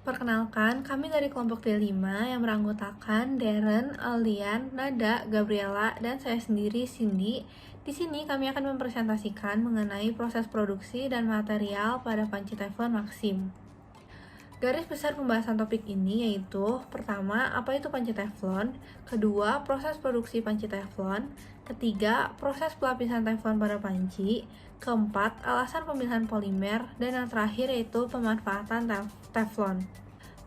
Perkenalkan, kami dari kelompok D5 yang beranggotakan Darren, Aldian, Nada, Gabriela, dan saya sendiri, Cindy. Di sini kami akan mempresentasikan mengenai proses produksi dan material pada panci teflon Maxim. Garis besar pembahasan topik ini yaitu: pertama, apa itu panci teflon? Kedua, proses produksi panci teflon. Ketiga, proses pelapisan teflon pada panci. Keempat, alasan pemilihan polimer. Dan yang terakhir yaitu pemanfaatan teflon.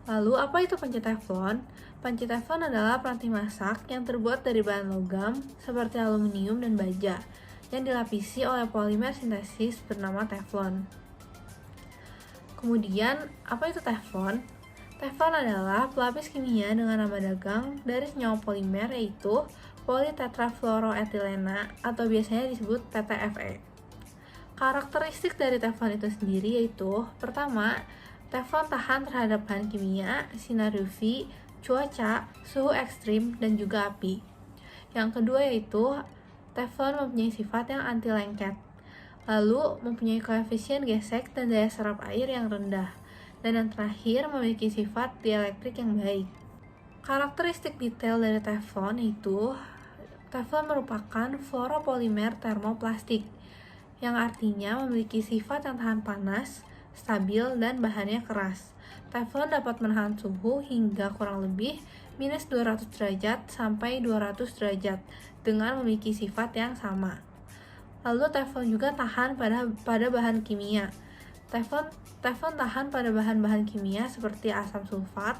Lalu, apa itu panci teflon? Panci teflon adalah peranti masak yang terbuat dari bahan logam seperti aluminium dan baja yang dilapisi oleh polimer sintesis bernama teflon. Kemudian, apa itu teflon? Teflon adalah pelapis kimia dengan nama dagang dari senyawa polimer yaitu politetrafluoroetilena atau biasanya disebut PTFE. Karakteristik dari teflon itu sendiri yaitu: pertama, teflon tahan terhadap bahan kimia, sinar UV, cuaca, suhu ekstrim, dan juga api. Yang kedua yaitu teflon mempunyai sifat yang anti lengket. Lalu, mempunyai koefisien gesek dan daya serap air yang rendah. Dan yang terakhir, memiliki sifat dielektrik yang baik. Karakteristik detail dari teflon yaitu teflon merupakan fluoropolimer termoplastik, yang artinya memiliki sifat yang tahan panas, stabil, dan bahannya keras. Teflon dapat menahan suhu hingga kurang lebih minus 200 derajat sampai 200 derajat dengan memiliki sifat yang sama. Lalu teflon juga tahan pada bahan kimia. Teflon tahan pada bahan-bahan kimia seperti asam sulfat,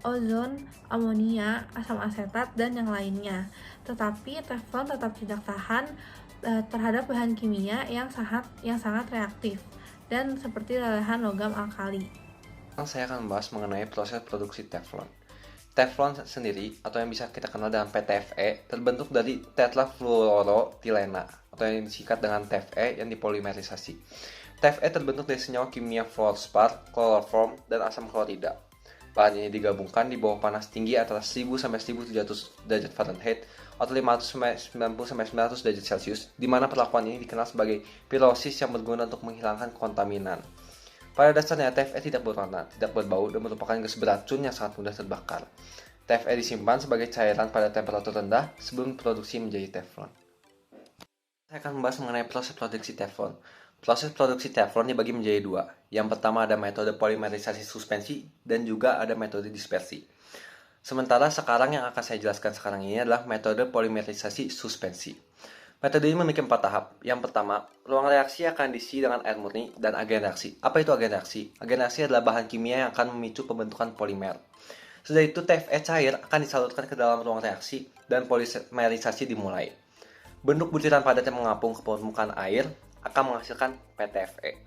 ozon, amonia, asam asetat, dan yang lainnya. Tetapi teflon tetap tidak tahan terhadap bahan kimia yang sangat reaktif dan seperti lelehan logam alkali. Saya akan membahas mengenai proses produksi teflon. Teflon sendiri, atau yang bisa kita kenal dengan PTFE, terbentuk dari tetrafluorotilena, atau yang disingkat dengan TFE yang dipolimerisasi. TFE terbentuk dari senyawa kimia fluorspar, kloroform, dan asam klorida. Bahan ini digabungkan di bawah panas tinggi antara 1000 sampai 1700 derajat Fahrenheit atau 590 sampai 900 derajat Celcius, di mana perlakuan ini dikenal sebagai pirosis yang berguna untuk menghilangkan kontaminan. Pada dasarnya, TFE tidak berwarna, tidak berbau, dan merupakan gas beracun yang sangat mudah terbakar. TFE disimpan sebagai cairan pada temperatur rendah sebelum produksi menjadi teflon. Saya akan membahas mengenai proses produksi teflon. Proses produksi teflon dibagi menjadi dua. Yang pertama ada metode polimerisasi suspensi dan juga ada metode dispersi. Sementara sekarang yang akan saya jelaskan sekarang ini adalah metode polimerisasi suspensi. Metode ini memiliki 4 tahap. Yang pertama, ruang reaksi akan diisi dengan air murni dan agen reaksi. Apa itu agen reaksi? Agen reaksi adalah bahan kimia yang akan memicu pembentukan polimer. Setelah itu, TFE cair akan disalurkan ke dalam ruang reaksi dan polimerisasi dimulai. Bentuk butiran padat yang mengapung ke permukaan air akan menghasilkan PTFE.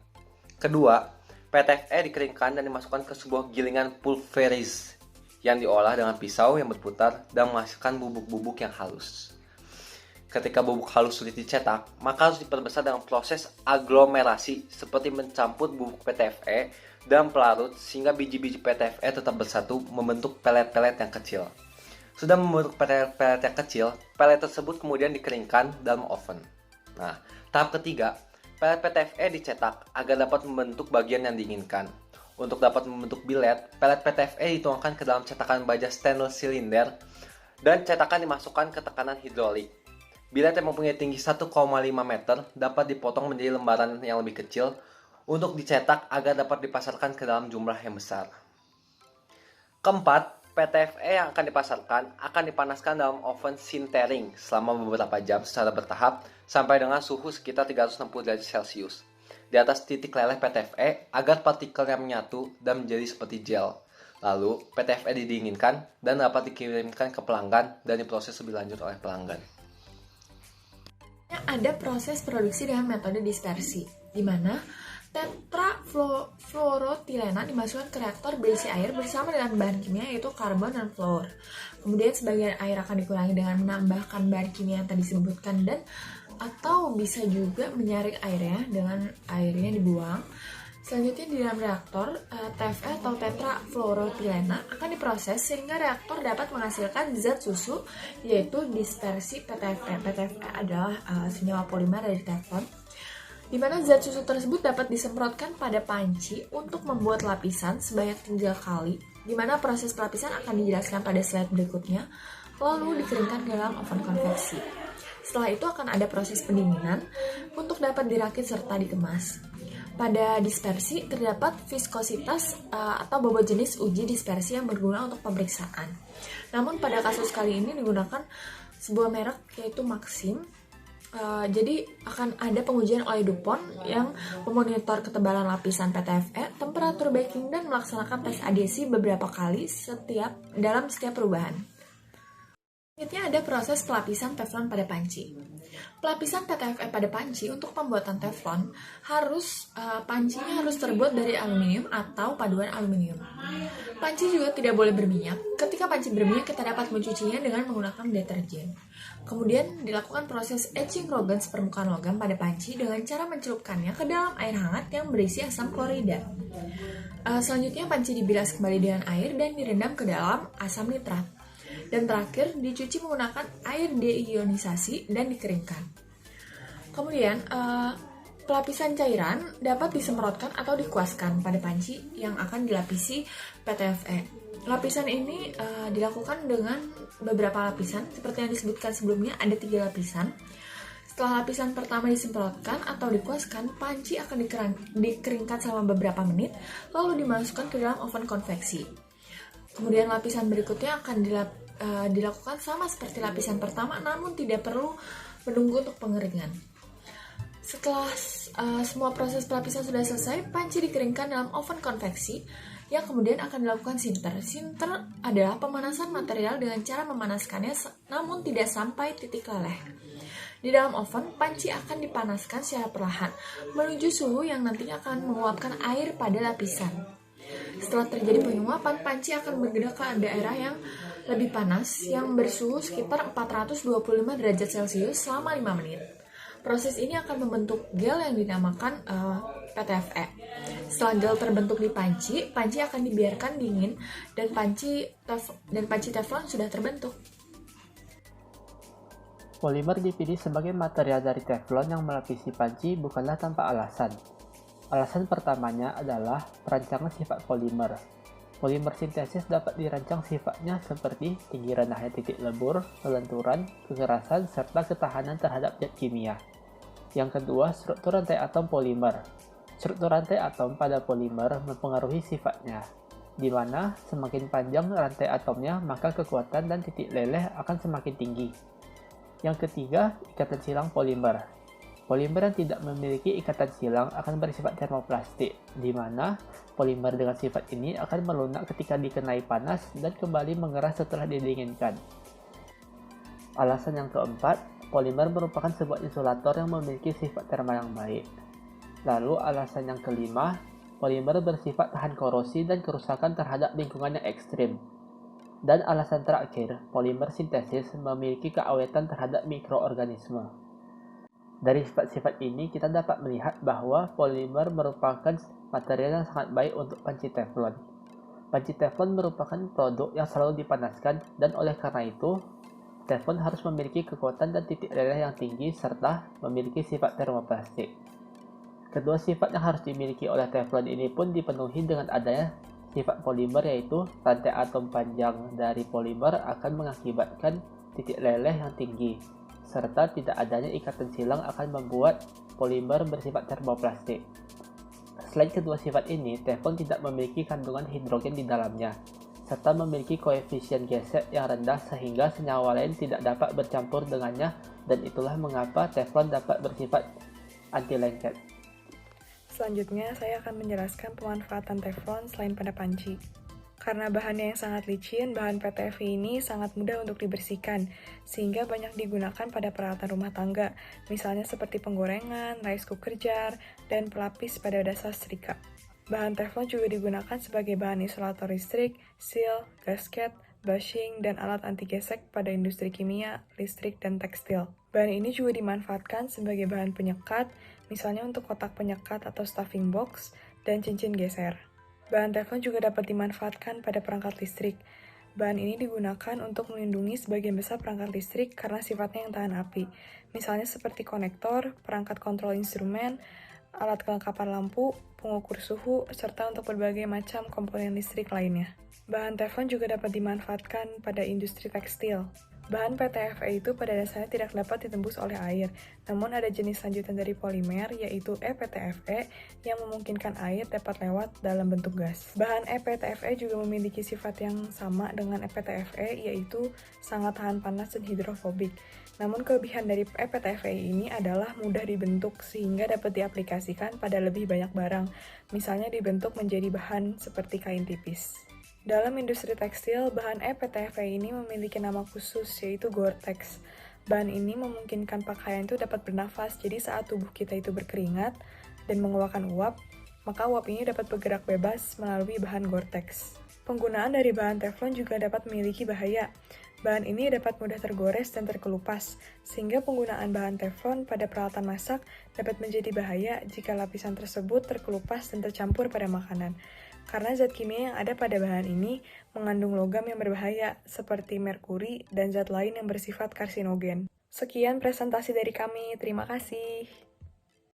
Kedua, PTFE dikeringkan dan dimasukkan ke sebuah gilingan pulveris yang diolah dengan pisau yang berputar dan menghasilkan bubuk-bubuk yang halus. Ketika bubuk halus sulit dicetak, maka harus diperbesar dengan proses aglomerasi seperti mencampur bubuk PTFE dan pelarut sehingga biji-biji PTFE tetap bersatu membentuk pelet-pelet yang kecil. Sudah membentuk pelet-pelet yang kecil, pelet tersebut kemudian dikeringkan dalam oven. Nah, tahap ketiga, pelet PTFE dicetak agar dapat membentuk bagian yang diinginkan. Untuk dapat membentuk bilet, pelet PTFE dituangkan ke dalam cetakan baja stainless silinder dan cetakan dimasukkan ke tekanan hidrolik. Bilet yang mempunyai tinggi 1,5 meter dapat dipotong menjadi lembaran yang lebih kecil untuk dicetak agar dapat dipasarkan ke dalam jumlah yang besar. Keempat, PTFE yang akan dipasarkan akan dipanaskan dalam oven sintering selama beberapa jam secara bertahap sampai dengan suhu sekitar 360 derajat Celcius di atas titik leleh PTFE agar partikelnya menyatu dan menjadi seperti gel. Lalu, PTFE didinginkan dan dapat dikirimkan ke pelanggan dan diproses lebih lanjut oleh pelanggan. Ada proses produksi dengan metode dispersi, di mana tetrafluorotilena dimasukkan ke reaktor berisi air bersama dengan bahan kimia yaitu karbon dan fluor. Kemudian sebagian air akan dikurangi dengan menambahkan bahan kimia yang tadi disebutkan dan atau bisa juga menyaring airnya dengan airnya dibuang. Selanjutnya di dalam reaktor, TFE atau tetrafluorotilena akan diproses sehingga reaktor dapat menghasilkan zat susu yaitu dispersi PTFE. PTFE adalah senyawa polimer dari teflon. di mana zat susu tersebut dapat disemprotkan pada panci untuk membuat lapisan sebanyak 3 kali, di mana proses pelapisan akan dijelaskan pada slide berikutnya, lalu dikeringkan ke dalam oven konveksi. Setelah itu akan ada proses pendinginan untuk dapat dirakit serta dikemas. Pada dispersi terdapat viskositas atau bobot jenis uji dispersi yang berguna untuk pemeriksaan. Namun pada kasus kali ini digunakan sebuah merek yaitu Maxim. Jadi akan ada pengujian oleh DuPont yang memonitor ketebalan lapisan PTFE, temperatur baking, dan melaksanakan tes adhesi beberapa kali dalam setiap perubahan. Selanjutnya ada proses pelapisan teflon pada panci. Pelapisan PTFE pada panci untuk pembuatan teflon pancinya harus terbuat dari aluminium atau paduan aluminium. Panci juga tidak boleh berminyak. Ketika panci berminyak, kita dapat mencucinya dengan menggunakan deterjen. Kemudian dilakukan proses etching Rogers permukaan logam pada panci dengan cara mencelupkannya ke dalam air hangat yang berisi asam klorida. Selanjutnya panci dibilas kembali dengan air dan direndam ke dalam asam nitrat. Dan terakhir, dicuci menggunakan air deionisasi dan dikeringkan. Kemudian, pelapisan cairan dapat disemprotkan atau dikuaskan pada panci yang akan dilapisi PTFE. Lapisan ini dilakukan dengan beberapa lapisan, seperti yang disebutkan sebelumnya ada 3 lapisan. Setelah lapisan pertama disemprotkan atau dikuaskan, panci akan dikeringkan selama beberapa menit, lalu dimasukkan ke dalam oven konveksi. Kemudian lapisan berikutnya akan dilakukan sama seperti lapisan pertama, namun tidak perlu menunggu untuk pengeringan. Setelah semua proses pelapisan sudah selesai, panci dikeringkan dalam oven konveksi yang kemudian akan dilakukan sinter. Sinter adalah pemanasan material dengan cara memanaskannya namun tidak sampai titik leleh. Di dalam oven, panci akan dipanaskan secara perlahan menuju suhu yang nantinya akan menguapkan air pada lapisan. Setelah terjadi penguapan, panci akan bergerak ke daerah yang lebih panas yang bersuhu sekitar 425 derajat Celcius selama 5 menit. Proses ini akan membentuk gel yang dinamakan PTFE. Setelah gel terbentuk di panci, panci akan dibiarkan dingin dan panci teflon sudah terbentuk. Polimer dipilih sebagai material dari teflon yang melapisi panci bukanlah tanpa alasan. Alasan pertamanya adalah perancangan sifat polimer. Polimer sintesis dapat dirancang sifatnya seperti tinggi rendahnya titik lebur, kelenturan, kekerasan, serta ketahanan terhadap zat kimia. Yang kedua, struktur rantai atom polimer. Struktur rantai atom pada polimer mempengaruhi sifatnya, di mana semakin panjang rantai atomnya, maka kekuatan dan titik leleh akan semakin tinggi. Yang ketiga, ikatan silang polimer. Polimer yang tidak memiliki ikatan silang akan bersifat termoplastik, di mana polimer dengan sifat ini akan melunak ketika dikenai panas dan kembali mengeras setelah didinginkan. Alasan yang keempat, polimer merupakan sebuah insulator yang memiliki sifat termal yang baik. Lalu alasan yang kelima, polimer bersifat tahan korosi dan kerusakan terhadap lingkungan yang ekstrim. Dan alasan terakhir, polimer sintesis memiliki keawetan terhadap mikroorganisme. Dari sifat-sifat ini, kita dapat melihat bahwa polimer merupakan material yang sangat baik untuk panci teflon. Panci teflon merupakan produk yang selalu dipanaskan, dan oleh karena itu, teflon harus memiliki kekuatan dan titik leleh yang tinggi serta memiliki sifat termoplastik. Kedua sifat yang harus dimiliki oleh teflon ini pun dipenuhi dengan adanya sifat polimer, yaitu rantai atom panjang dari polimer akan mengakibatkan titik leleh yang tinggi, serta tidak adanya ikatan silang akan membuat polimer bersifat termoplastik. Selain kedua sifat ini, teflon tidak memiliki kandungan hidrogen di dalamnya, serta memiliki koefisien gesek yang rendah sehingga senyawa lain tidak dapat bercampur dengannya, dan itulah mengapa teflon dapat bersifat anti-lengket. Selanjutnya, saya akan menjelaskan pemanfaatan teflon selain pada panci. Karena bahannya yang sangat licin, bahan PTFE ini sangat mudah untuk dibersihkan, sehingga banyak digunakan pada peralatan rumah tangga, misalnya seperti penggorengan, rice cooker jar, dan pelapis pada dasar setrika. Bahan teflon juga digunakan sebagai bahan isolator listrik, seal, gasket, bushing, dan alat anti gesek pada industri kimia, listrik, dan tekstil. Bahan ini juga dimanfaatkan sebagai bahan penyekat, misalnya untuk kotak penyekat atau stuffing box, dan cincin geser. Bahan teflon juga dapat dimanfaatkan pada perangkat listrik. Bahan ini digunakan untuk melindungi sebagian besar perangkat listrik karena sifatnya yang tahan api. Misalnya seperti konektor, perangkat kontrol instrumen, alat kelengkapan lampu, pengukur suhu, serta untuk berbagai macam komponen listrik lainnya. Bahan teflon juga dapat dimanfaatkan pada industri tekstil. Bahan PTFE itu pada dasarnya tidak dapat ditembus oleh air, namun ada jenis lanjutan dari polimer, yaitu ePTFE, yang memungkinkan air dapat lewat dalam bentuk gas. Bahan ePTFE juga memiliki sifat yang sama dengan ePTFE, yaitu sangat tahan panas dan hidrofobik. Namun kelebihan dari ePTFE ini adalah mudah dibentuk sehingga dapat diaplikasikan pada lebih banyak barang, misalnya dibentuk menjadi bahan seperti kain tipis. Dalam industri tekstil, bahan ePTFE ini memiliki nama khusus, yaitu Gore-Tex. Bahan ini memungkinkan pakaian itu dapat bernafas, jadi saat tubuh kita itu berkeringat dan mengeluarkan uap, maka uap ini dapat bergerak bebas melalui bahan Gore-Tex. Penggunaan dari bahan teflon juga dapat memiliki bahaya. Bahan ini dapat mudah tergores dan terkelupas, sehingga penggunaan bahan teflon pada peralatan masak dapat menjadi bahaya jika lapisan tersebut terkelupas dan tercampur pada makanan. Karena zat kimia yang ada pada bahan ini mengandung logam yang berbahaya, seperti merkuri dan zat lain yang bersifat karsinogen. Sekian presentasi dari kami, terima kasih.